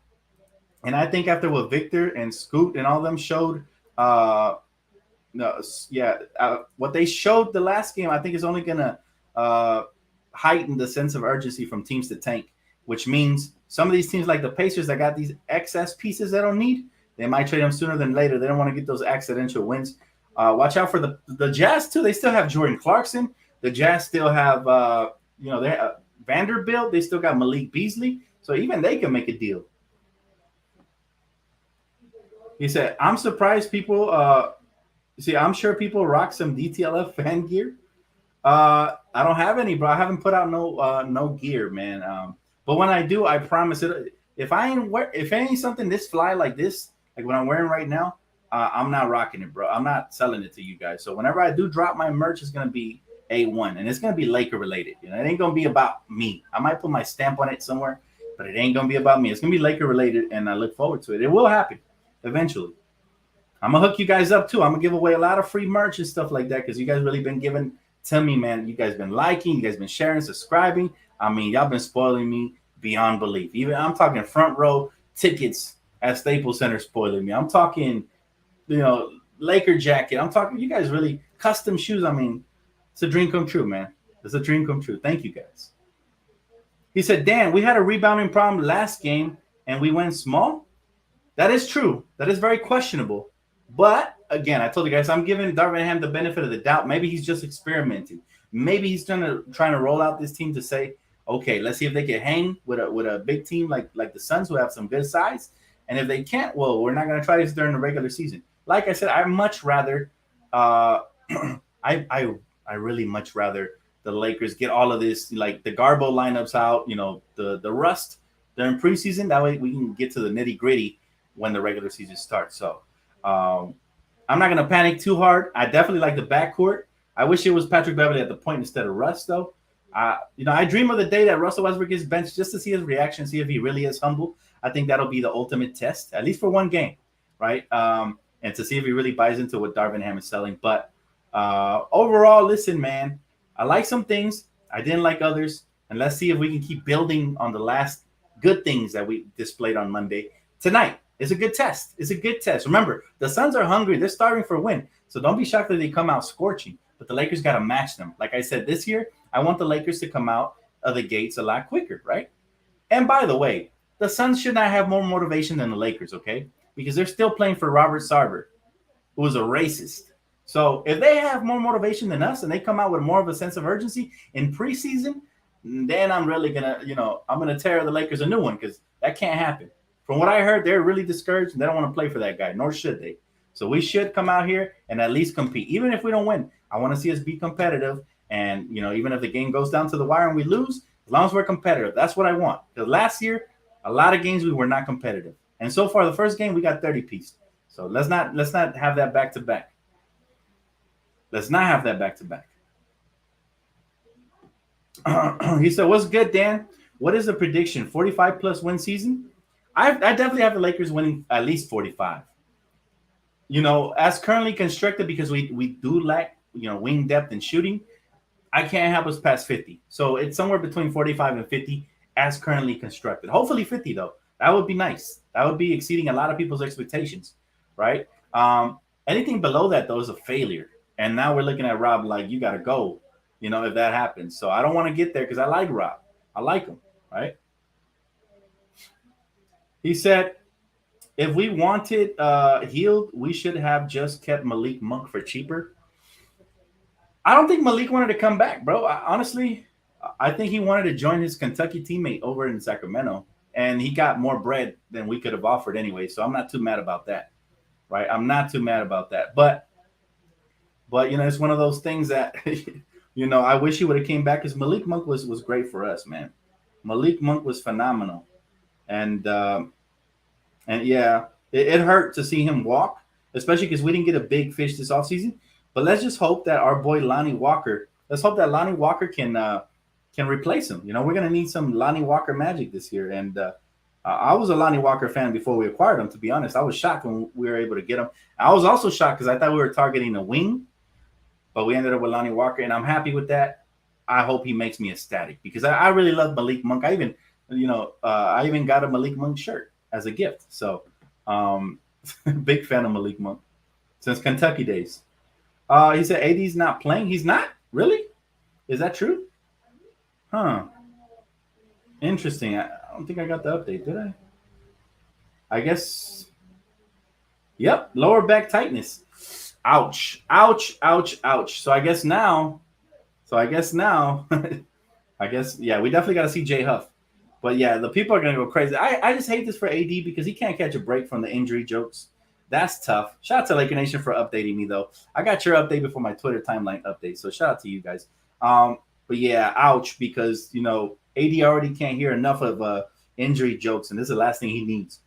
And I think after what Victor and Scoot and all them showed, what they showed the last game, I think is only going to heighten the sense of urgency from teams to tank, which means some of these teams like the Pacers that got these excess pieces they don't need, they might trade them sooner than later. They don't want to get those accidental wins. Watch out for the Jazz, too. They still have Jordan Clarkson. The Jazz still have, they have Vanderbilt. They still got Malik Beasley. So even they can make a deal. He said, I'm surprised people I'm sure people rock some DTLF fan gear. I don't have any, bro. I haven't put out no gear, man. But when I do, I promise it. If it ain't something this fly like this, like what I'm wearing right now, I'm not rocking it, bro. I'm not selling it to you guys. So whenever I do drop my merch, it's gonna be A1, and it's gonna be Laker related. You know, it ain't gonna be about me. I might put my stamp on it somewhere, but it ain't gonna be about me. It's gonna be Laker related, and I look forward to it. It will happen eventually. I'm gonna hook you guys up too. I'm gonna give away a lot of free merch and stuff like that because you guys really been giving to me, man. You guys been liking, you guys been sharing, subscribing. I mean, y'all been spoiling me beyond belief. Even I'm talking front row tickets at Staples Center spoiling me. I'm talking, Laker jacket. I'm talking, you guys really custom shoes. I mean, it's a dream come true, man. It's a dream come true. Thank you, guys. He said, Dan, we had a rebounding problem last game and we went small. That is true. That is very questionable. But again, I told you guys, I'm giving Darvin Ham the benefit of the doubt. Maybe he's just experimenting. Maybe he's trying to roll out this team to say, okay, let's see if they can hang with a big team like the Suns who have some good size. And if they can't, well, we're not going to try this during the regular season. Like I said, I much rather, I really much rather the Lakers get all of this, like the Garbo lineups out, the rust during preseason. That way we can get to the nitty gritty when the regular season starts. So I'm not going to panic too hard. I definitely like the backcourt. I wish it was Patrick Beverly at the point instead of Russ, though. I dream of the day that Russell Westbrook gets benched just to see his reaction, see if he really is humble. I think that'll be the ultimate test, at least for one game, right? And to see if he really buys into what Darvin Ham is selling. But overall, listen, man, I like some things. I didn't like others. And let's see if we can keep building on the last good things that we displayed on Monday. Tonight is a good test. It's a good test. Remember, the Suns are hungry. They're starving for a win. So don't be shocked that they come out scorching. But the Lakers got to match them. Like I said, this year, I want the Lakers to come out of the gates a lot quicker, right? And by the way, the Suns should not have more motivation than the Lakers, okay? Because they're still playing for Robert Sarver, who is a racist. So if they have more motivation than us and they come out with more of a sense of urgency in preseason, then I'm really going to, I'm going to tear the Lakers a new one because that can't happen. From what I heard, they're really discouraged and they don't want to play for that guy, nor should they. So we should come out here and at least compete. Even if we don't win, I want to see us be competitive. And, even if the game goes down to the wire and we lose, as long as we're competitive, that's what I want. Because last year, a lot of games we were not competitive. And so far, the first game, we got 30-piece. So let's not have that back-to-back. Let's not have that back-to-back. He said, what's good, Dan? What is the prediction? 45-plus win season? I definitely have the Lakers winning at least 45. As currently constructed, because we do lack, wing depth and shooting, I can't have us past 50. So it's somewhere between 45 and 50 as currently constructed. Hopefully 50 though. That would be nice. That would be exceeding a lot of people's expectations, right? Anything below that though is a failure. And now we're looking at Rob like you got to go, if that happens. So I don't want to get there because I like Rob. I like him, right? He said, if we wanted healed, we should have just kept Malik Monk for cheaper. I don't think Malik wanted to come back, bro. Honestly, I think he wanted to join his Kentucky teammate over in Sacramento, and he got more bread than we could have offered anyway. So I'm not too mad about that, right? I'm not too mad about that. But it's one of those things that I wish he would have came back because Malik Monk was great for us, man. Malik Monk was phenomenal, and yeah, it hurt to see him walk, especially because we didn't get a big fish this offseason. But let's just hope that our boy Lonnie Walker. Let's hope that Lonnie Walker can replace him. We're gonna need some Lonnie Walker magic this year. And I was a Lonnie Walker fan before we acquired him. To be honest, I was shocked when we were able to get him. I was also shocked because I thought we were targeting a wing, but we ended up with Lonnie Walker, and I'm happy with that. I hope he makes me ecstatic because I really love Malik Monk. I even got a Malik Monk shirt as a gift. So, big fan of Malik Monk since Kentucky days. He said AD's not playing. He's not? Really? Is that true? Huh. Interesting. I don't think I got the update, did I? I guess. Yep. Lower back tightness. Ouch. Ouch. Ouch. Ouch. So I guess now. I guess, yeah, we definitely got to see Jay Huff. But yeah, the people are going to go crazy. I just hate this for AD because he can't catch a break from the injury jokes. That's tough. Shout out to Laker Nation for updating me, though. I got your update before my Twitter timeline update, so shout out to you guys. But yeah, ouch, because, AD already can't hear enough of injury jokes, and this is the last thing he needs.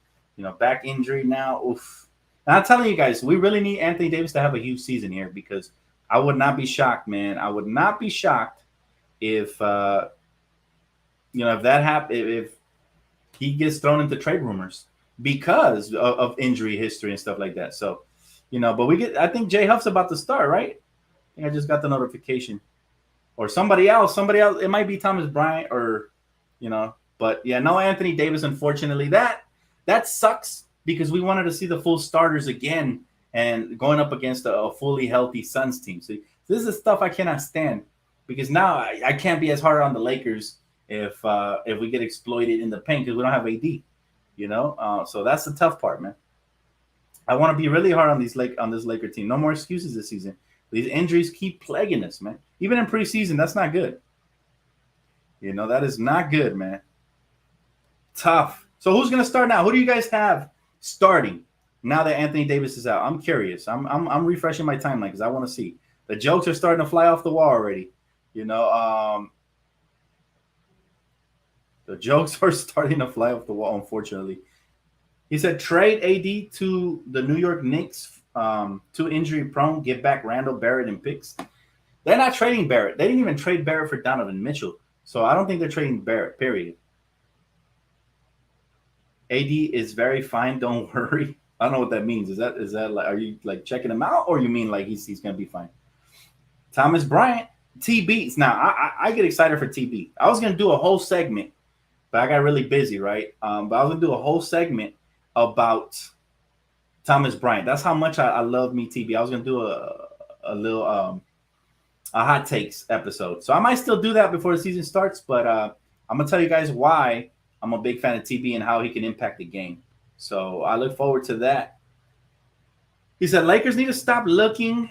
Back injury now, oof. And I'm telling you guys, we really need Anthony Davis to have a huge season here because I would not be shocked, man. I would not be shocked if, if that happened, if he gets thrown into trade rumors because of injury history and stuff like that. So, but I think Jay Huff's about to start, right? I think I just got the notification. Or somebody else. It might be Thomas Bryant or, but yeah, no Anthony Davis, unfortunately. That sucks because we wanted to see the full starters again and going up against a fully healthy Suns team. So this is stuff I cannot stand because now I can't be as hard on the Lakers if we get exploited in the paint because we don't have AD, so that's the tough part, man. I want to be really hard on this Laker team. No more excuses this season. These injuries keep plaguing us, man. Even in preseason, that's not good. That is not good, man. Tough. So who's gonna start now? Who do you guys have starting now that Anthony Davis is out? I'm curious. I'm refreshing my timeline because I want to see. The jokes are starting to fly off the wall already. The jokes are starting to fly off the wall, unfortunately. He said, trade AD to the New York Knicks, too injury prone, get back Randall, Barrett, and picks. They're not trading Barrett. They didn't even trade Barrett for Donovan Mitchell. So I don't think they're trading Barrett, period. AD is very fine, don't worry. I don't know what that means. Is that like, are you like checking him out, or you mean like he's going to be fine? Thomas Bryant, TB. Now, I get excited for TB. I was going to do a whole segment, but I got really busy, right? But I was going to do a whole segment about Thomas Bryant. That's how much I love me TB. I was going to do a little a hot takes episode. So I might still do that before the season starts, but I'm going to tell you guys why I'm a big fan of TB and how he can impact the game. So I look forward to that. He said, Lakers need to stop looking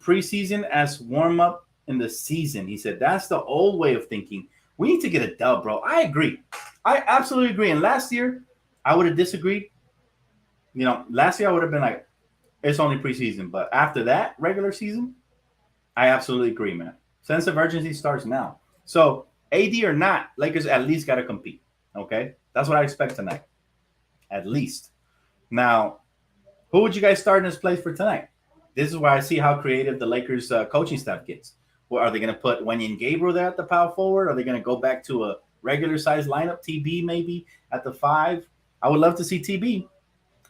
preseason as warm-up in the season. He said, that's the old way of thinking. We need to get a dub, bro. I agree. I absolutely agree. And last year, I would have disagreed. Last year I would have been like, it's only preseason. But after that regular season, I absolutely agree, man. Sense of urgency starts now. So AD or not, Lakers at least got to compete. Okay? That's what I expect tonight. At least. Now, who would you guys start in this place for tonight? This is where I see how creative the Lakers coaching staff gets. Well, are they going to put Wenyen Gabriel there at the power forward? Are they going to go back to a regular size lineup, TB maybe at the 5? I would love to see TB.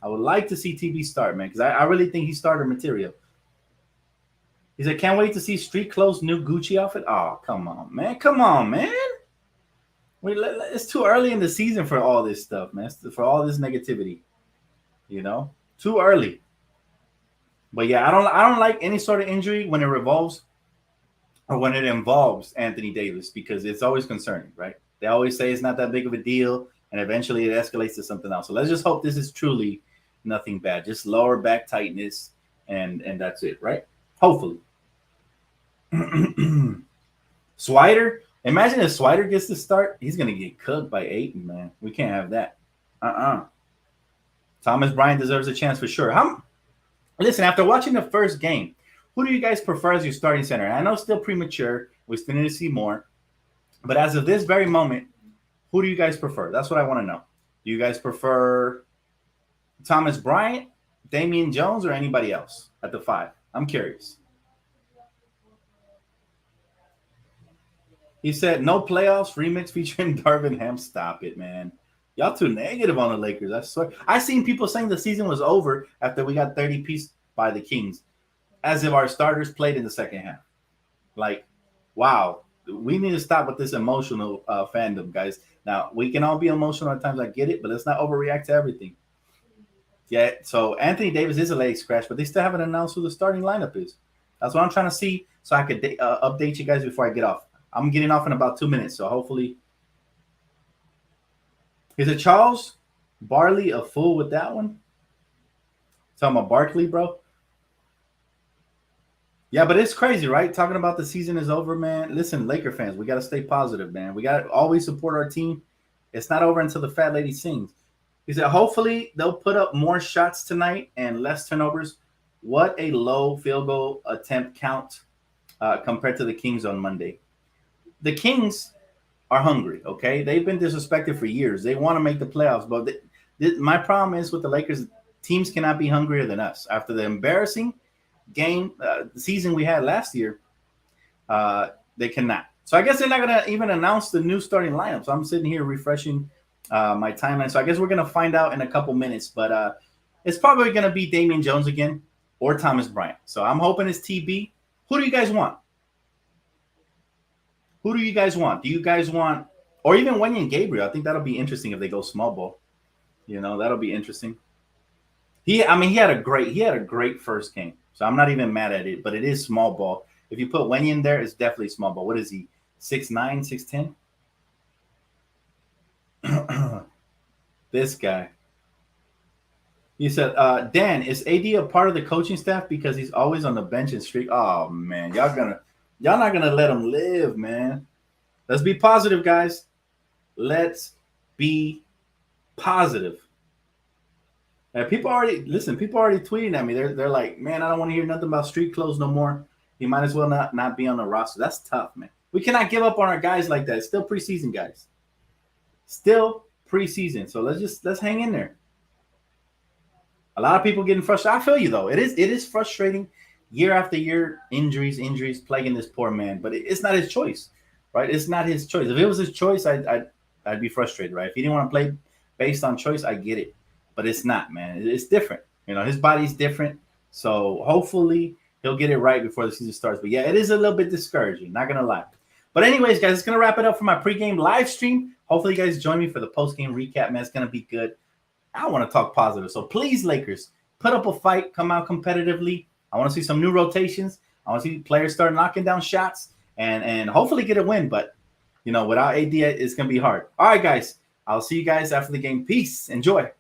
I would like to see TB start, man, because I really think he's starter material. He said, "Can't wait to see street clothes, new Gucci outfit." Oh, come on, man! Come on, man! It's too early in the season for all this stuff, man. For all this negativity, too early. But yeah, I don't like any sort of injury when it revolves or when it involves Anthony Davis because it's always concerning, right? They always say it's not that big of a deal, and eventually it escalates to something else. So let's just hope this is truly nothing bad, just lower back tightness, and that's it, right? Hopefully. Swider, imagine if Swider gets to start, he's gonna get cooked by Ayton, man. We can't have that. Thomas Bryant deserves a chance for sure. Listen, after watching the first game, who do you guys prefer as your starting center? I know it's still premature. We still need to see more. But as of this very moment, who do you guys prefer? That's what I want to know. Do you guys prefer Thomas Bryant, Damian Jones, or anybody else at the 5? I'm curious. He said, no playoffs remix featuring Darvin Ham. Stop it, man. Y'all too negative on the Lakers. I swear. I seen people saying the season was over after we got 30 piece by the Kings, as if our starters played in the second half. Like, wow. We need to stop with this emotional fandom, guys. Now, we can all be emotional at times. I get it, but let's not overreact to everything. Yeah, so Anthony Davis is a leg scratch, but they still haven't announced who the starting lineup is. That's what I'm trying to see so I could update you guys before I get off. I'm getting off in about 2 minutes, so hopefully. Is it Charles Barley a fool with that one? Talking about Barkley, bro? Yeah, but it's crazy, right? Talking about the season is over, man. Listen, Laker fans, we got to stay positive, man. We got to always support our team. It's not over until the fat lady sings. He said, hopefully they'll put up more shots tonight and less turnovers. What a low field goal attempt count compared to the Kings on Monday. The Kings are hungry, okay? They've been disrespected for years. They want to make the playoffs, but my problem is with the Lakers, teams cannot be hungrier than us. After the embarrassing season we had last year, they cannot. So I guess they're not going to even announce the new starting lineup. So I'm sitting here refreshing my timeline. So I guess we're going to find out in a couple minutes. But it's probably going to be Damian Jones again or Thomas Bryant. So I'm hoping it's TB. Who do you guys want? Who do you guys want? Do you guys want, or even Wenyen Gabriel? I think that'll be interesting if they go small ball. That'll be interesting. He had a great first game. So I'm not even mad at it, but it is small ball. If you put Wenyen there, it's definitely small ball. What is he? 6'9", 6'10"? This guy. He said, Dan, is AD a part of the coaching staff because he's always on the bench and streak? Oh man, y'all not gonna let him live, man. Let's be positive, guys. Let's be positive. And people already tweeting at me. They're like, man, I don't want to hear nothing about street clothes no more. He might as well not be on the roster. That's tough, man. We cannot give up on our guys like that. It's still preseason, guys. Still preseason. So let's hang in there. A lot of people getting frustrated. I feel you though. It is frustrating. Year after year, injuries plaguing this poor man. But it's not his choice, right? It's not his choice. If it was his choice, I'd be frustrated, right? If he didn't want to play based on choice, I get it. But it's not, man. It's different. His body's different. So hopefully he'll get it right before the season starts. But yeah, it is a little bit discouraging. Not gonna lie. But anyways, guys, it's gonna wrap it up for my pregame live stream. Hopefully, you guys join me for the postgame recap, man. It's gonna be good. I want to talk positive. So please, Lakers, put up a fight. Come out competitively. I want to see some new rotations. I want to see players start knocking down shots and hopefully get a win. But, without AD, it's going to be hard. All right, guys. I'll see you guys after the game. Peace. Enjoy.